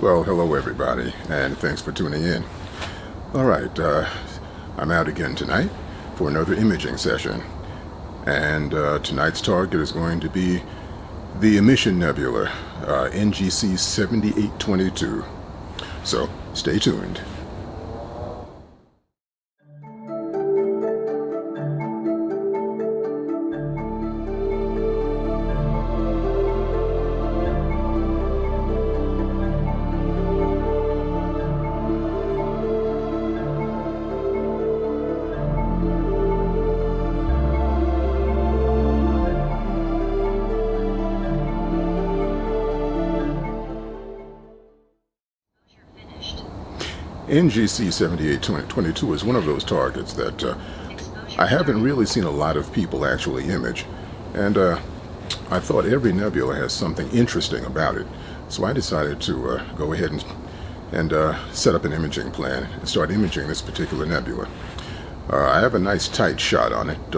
Well, hello everybody, and thanks for tuning in. Alright, I'm out again tonight for another imaging session. And tonight's target is going to be the emission nebula, NGC 7822. So, stay tuned. NGC 7822 is one of those targets that I haven't really seen a lot of people actually image, and I thought every nebula has something interesting about it, so I decided to go ahead and set up an imaging plan and start imaging this particular nebula. I have a nice tight shot on it.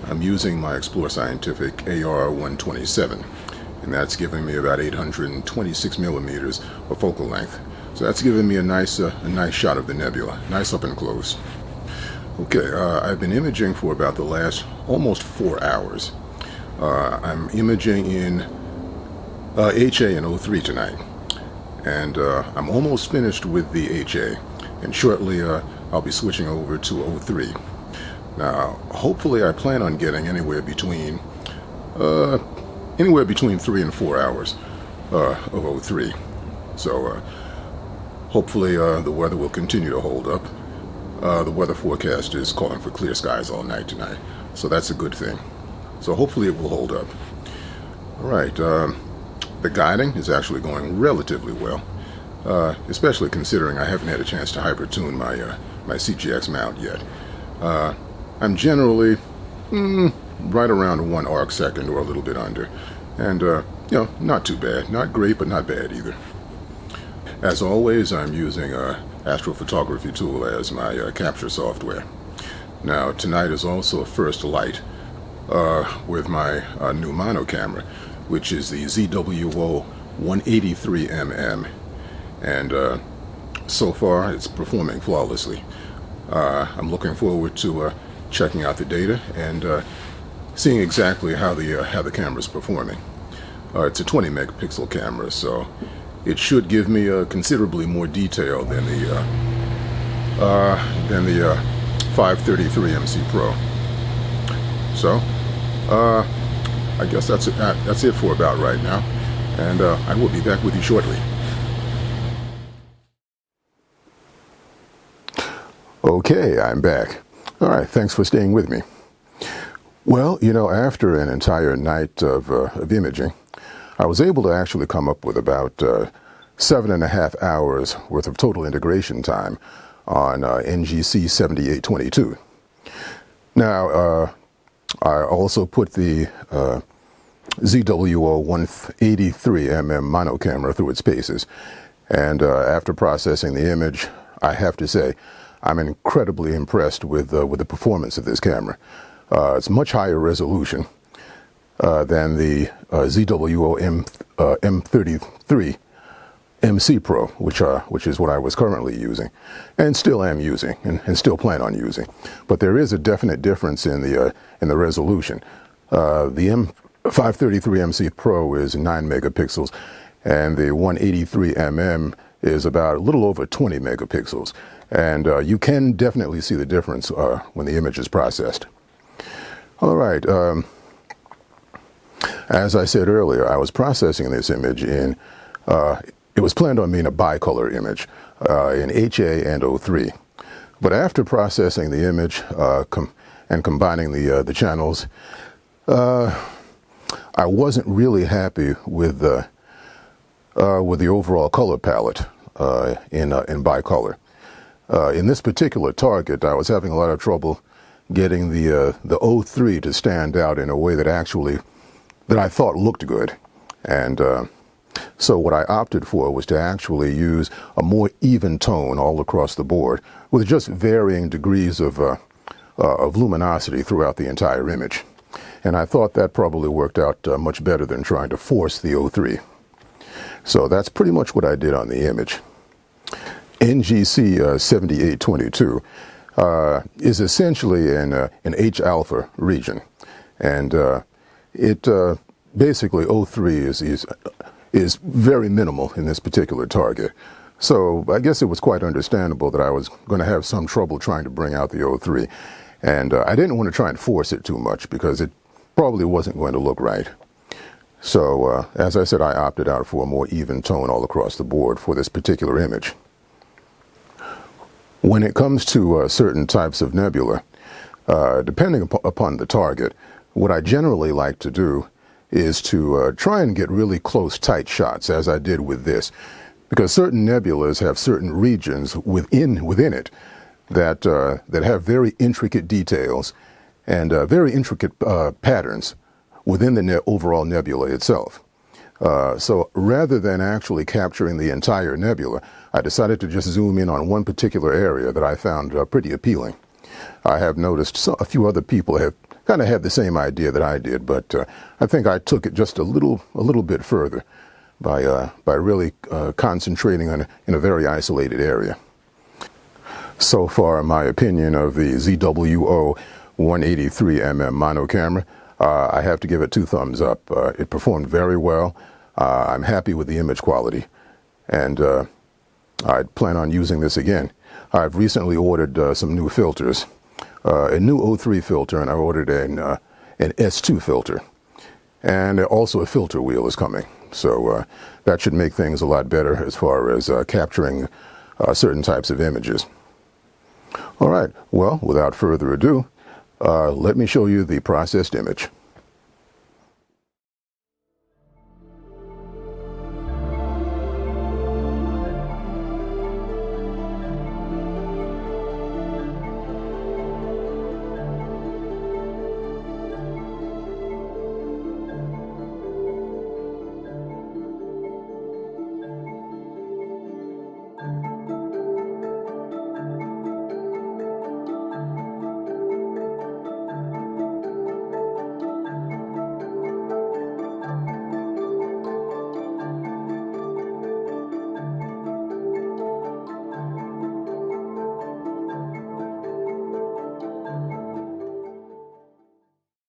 I'm using my Explore Scientific AR-127, and that's giving me about 826 millimeters of focal length. So that's giving me a nice shot of the nebula, nice up and close. Okay, I've been imaging for about the last almost 4 hours. I'm imaging in HA and O3 tonight, and I'm almost finished with the HA, and shortly I'll be switching over to O3. Now, hopefully, I plan on getting anywhere between 3 and 4 hours of O3. So. Hopefully the weather will continue to hold up. The weather forecast is calling for clear skies all night tonight, so that's a good thing. So hopefully it will hold up. All right, the guiding is actually going relatively well, especially considering I haven't had a chance to hyper-tune my CGX mount yet. I'm generally right around 1 arc second or a little bit under, and not too bad. Not great, but not bad either. As always, I'm using astrophotography tool as my capture software. Now, tonight is also a first light with my new mono camera, which is the ZWO 183mm, and so far it's performing flawlessly. I'm looking forward to checking out the data and seeing exactly how the camera is performing. It's a 20 megapixel camera, so it should give me considerably more detail than the 533 MC Pro. So, I guess that's it for about right now, and I will be back with you shortly. Okay, I'm back. All right, thanks for staying with me. Well, after an entire night of imaging, I was able to actually come up with about 7.5 hours worth of total integration time on NGC 7822. Now, I also put the ZWO 183mm mono camera through its paces, and after processing the image, I have to say I'm incredibly impressed with the performance of this camera. It's much higher resolution than the ZWO M33 MC Pro, which is what I was currently using, and still am using, and still plan on using. But there is a definite difference in the resolution. The M533 MC Pro is 9 megapixels, and the 183mm is about a little over 20 megapixels, and you can definitely see the difference when the image is processed. All right. As I said earlier, I was processing this image in, it was planned on being a bicolor image in HA and O3. But after processing the image and combining the channels, I wasn't really happy with the overall color palette in bicolor. In this particular target, I was having a lot of trouble getting the O3 to stand out in a way that I thought looked good. And so what I opted for was to actually use a more even tone all across the board, with just varying degrees of luminosity throughout the entire image. And I thought that probably worked out much better than trying to force the O3. So that's pretty much what I did on the image. NGC 7822 is essentially an H alpha region, and it basically OIII is very minimal in this particular target. So I guess it was quite understandable that I was going to have some trouble trying to bring out the OIII, and I didn't want to try and force it too much because it probably wasn't going to look right. So as I said, I opted out for a more even tone all across the board for this particular image. When it comes to certain types of nebula, depending upon the target, what I generally like to do is to try and get really close, tight shots, as I did with this, because certain nebulas have certain regions within it that that have very intricate details and very intricate patterns within the overall nebula itself. So rather than actually capturing the entire nebula, I decided to just zoom in on one particular area that I found pretty appealing. I have noticed a few other people have kind of had the same idea that I did, but I think I took it just a little bit further by really concentrating in a very isolated area. So far, my opinion of the ZWO 183mm mono camera, I have to give it 2 thumbs up. It performed very well. I'm happy with the image quality, and I plan on using this again. I've recently ordered some new filters, a new OIII filter, and I ordered an S2 filter, and also a filter wheel is coming. So that should make things a lot better as far as capturing certain types of images. All right, well, without further ado, let me show you the processed image.